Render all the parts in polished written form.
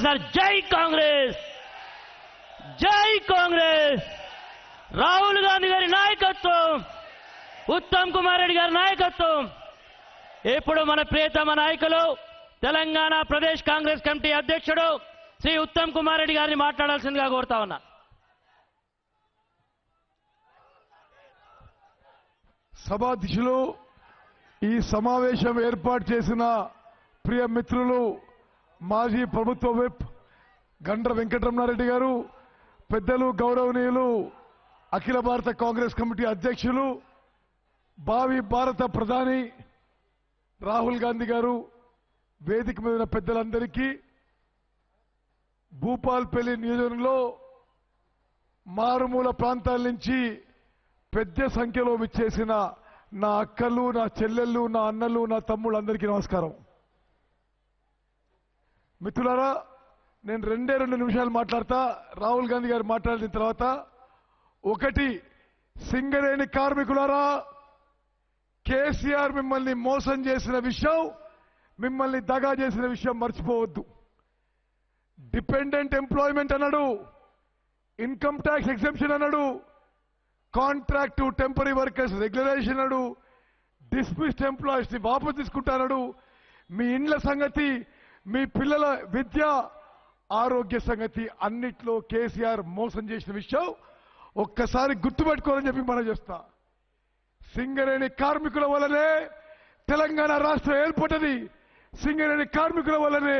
ఒకసారి జై కాంగ్రెస్, జై కాంగ్రెస్. రాహుల్ గాంధీ గారి నాయకత్వం, ఉత్తమ్ కుమార్ రెడ్డి గారి నాయకత్వం. ఇప్పుడు మన ప్రియతమ నాయకులు తెలంగాణ ప్రదేశ్ కాంగ్రెస్ కమిటీ అధ్యక్షుడు శ్రీ ఉత్తమ్ కుమార్ రెడ్డి గారిని మాట్లాడాల్సిందిగా కోరుతా ఉన్నా. సభాధ్యక్షులు, ఈ సమావేశం ఏర్పాటు చేసిన ప్రియ మిత్రులు మాజీ ప్రభుత్వ విప్ గండ్ర వెంకటరమణారెడ్డి గారు, పెద్దలు గౌరవనీయులు అఖిల భారత కాంగ్రెస్ కమిటీ అధ్యక్షులు, భావి భారత ప్రధాని రాహుల్ గాంధీ గారు, వేదిక మీద ఉన్న పెద్దలందరికీ, భూపాల్పల్లి నియోజకవర్గంలో మారుమూల ప్రాంతాల నుంచి పెద్ద సంఖ్యలో విచ్చేసిన నా అక్కలు, నా చెల్లెళ్ళు, నా అన్నలు, నా తమ్ముళ్ళు అందరికీ నమస్కారం. మిత్రులారా, నేను 2 నిమిషాలు మాట్లాడతా. రాహుల్ గాంధీ గారు మాట్లాడిన తర్వాత, ఒకటి, సింగరేణి కార్మికులారా, కేసీఆర్ మిమ్మల్ని మోసం చేసిన విషయం, మిమ్మల్ని దగా చేసిన విషయం మర్చిపోవద్దు. డిపెండెంట్ ఎంప్లాయ్మెంట్ అన్నాడు, ఇన్కమ్ ట్యాక్స్ ఎగ్జెంప్షన్ అన్నాడు, కాంట్రాక్ట్ టెంపరీ వర్కర్స్ రెగ్యులేషన్ అన్నాడు, డిస్మిస్డ్ ఎంప్లాయీస్ ని వాపసు తీసుకుంటాడు. మీ ఇండ్ల సంగతి, మీ పిల్లల విద్య, ఆరోగ్య సంగతి అన్నిట్లో కేసీఆర్ మోసం చేసిన విషయం ఒక్కసారి గుర్తుపెట్టుకోవాలని చెప్పి మనం చేస్తా. సింగరేణి కార్మికుల వల్లనే తెలంగాణ రాష్ట్రం ఏర్పడ్డది. సింగరేణి కార్మికుల వల్లనే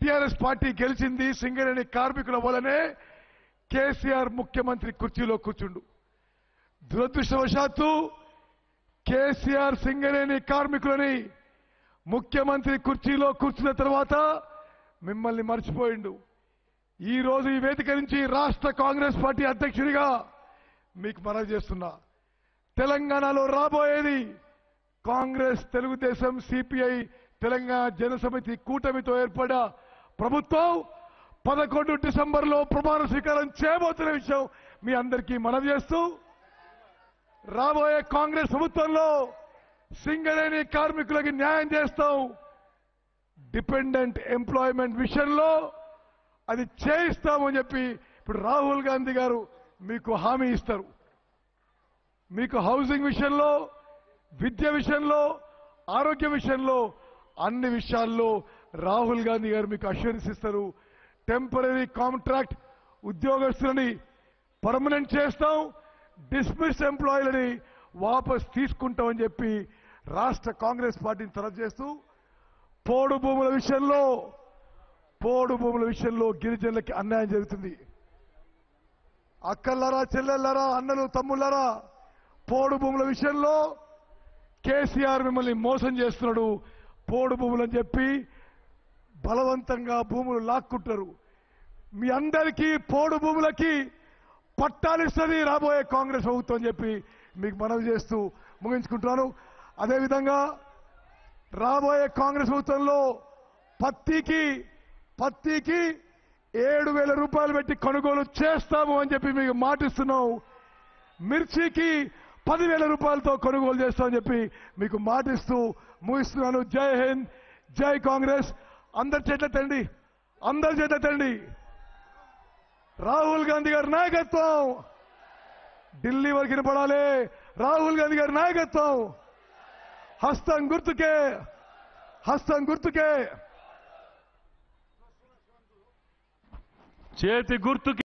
టీఆర్ఎస్ పార్టీ గెలిచింది. సింగరేణి కార్మికుల వల్లనే కేసీఆర్ ముఖ్యమంత్రి కుర్చీలో కూర్చుండు. దురదృష్టవశాత్తు కేసీఆర్ సింగరేణి కార్మికులని ముఖ్యమంత్రి కుర్చీలో కూర్చున్న తర్వాత మిమ్మల్ని మర్చిపోయిండు. ఈ రోజు ఈ వేదిక నుంచి రాష్ట్ర కాంగ్రెస్ పార్టీ అధ్యక్షుడిగా మీకు మనవి చేస్తున్నా, తెలంగాణలో రాబోయేది కాంగ్రెస్, తెలుగుదేశం, సిపిఐ, తెలంగాణ జనసమితి కూటమితో ఏర్పడ్డ ప్రభుత్వం 11 డిసెంబర్లో ప్రమాణ స్వీకారం చేయబోతున్న విషయం మీ అందరికీ మనవి చేస్తూ, రాబోయే కాంగ్రెస్ ప్రభుత్వంలో సింగరేణి కార్మికులకి న్యాయం చేస్తాం. డిపెండెంట్ ఎంప్లాయ్మెంట్ విషయంలో అది చేయిస్తామని చెప్పి ఇప్పుడు రాహుల్ గాంధీ గారు మీకు హామీ ఇస్తారు. మీకు హౌసింగ్ విషయంలో, విద్య విషయంలో, ఆరోగ్య విషయంలో, అన్ని విషయాల్లో రాహుల్ గాంధీ గారు మీకు అష్యూరెన్స్ ఇస్తారు. టెంపరీ కాంట్రాక్ట్ ఉద్యోగస్తులని పర్మనెంట్ చేస్తాం, డిస్మిస్డ్ ఎంప్లాయీలని వాపస్ తీసుకుంటామని చెప్పి రాష్ట్ర కాంగ్రెస్ పార్టీని తరఫు చేస్తూ, పోడు భూముల విషయంలో గిరిజనులకి అన్యాయం జరుగుతుంది. అక్కల్లారా, చెల్లెళ్ళారా, అన్నలు, తమ్ముళ్ళారా, పోడు భూముల విషయంలో కేసీఆర్ మిమ్మల్ని మోసం చేస్తున్నాడు. పోడు భూములని చెప్పి బలవంతంగా భూములు లాక్కుంటారు. మీ అందరికీ పోడు భూములకి పట్టాలిస్తుంది రాబోయే కాంగ్రెస్ ప్రభుత్వం అని చెప్పి మీకు మనవి చేస్తూ ముగించుకుంటున్నాను. అదేవిధంగా రాబోయే కాంగ్రెస్ ప్రభుత్వంలో పత్తికి 7,000 రూపాయలు పెట్టి కొనుగోలు చేస్తాము అని చెప్పి మీకు మాటిస్తున్నాం. మిర్చికి 10,000 రూపాయలతో కొనుగోలు చేస్తామని చెప్పి మీకు మాటిస్తూ ముగిస్తున్నాను. జై హింద్, జై కాంగ్రెస్. అందరి చేత తండి. రాహుల్ గాంధీ గారి నాయకత్వం ఢిల్లీ వరకు వినపడాలి. రాహుల్ గాంధీ గారి నాయకత్వం. హస్తం గుర్తుకే చేతి గుర్తుకి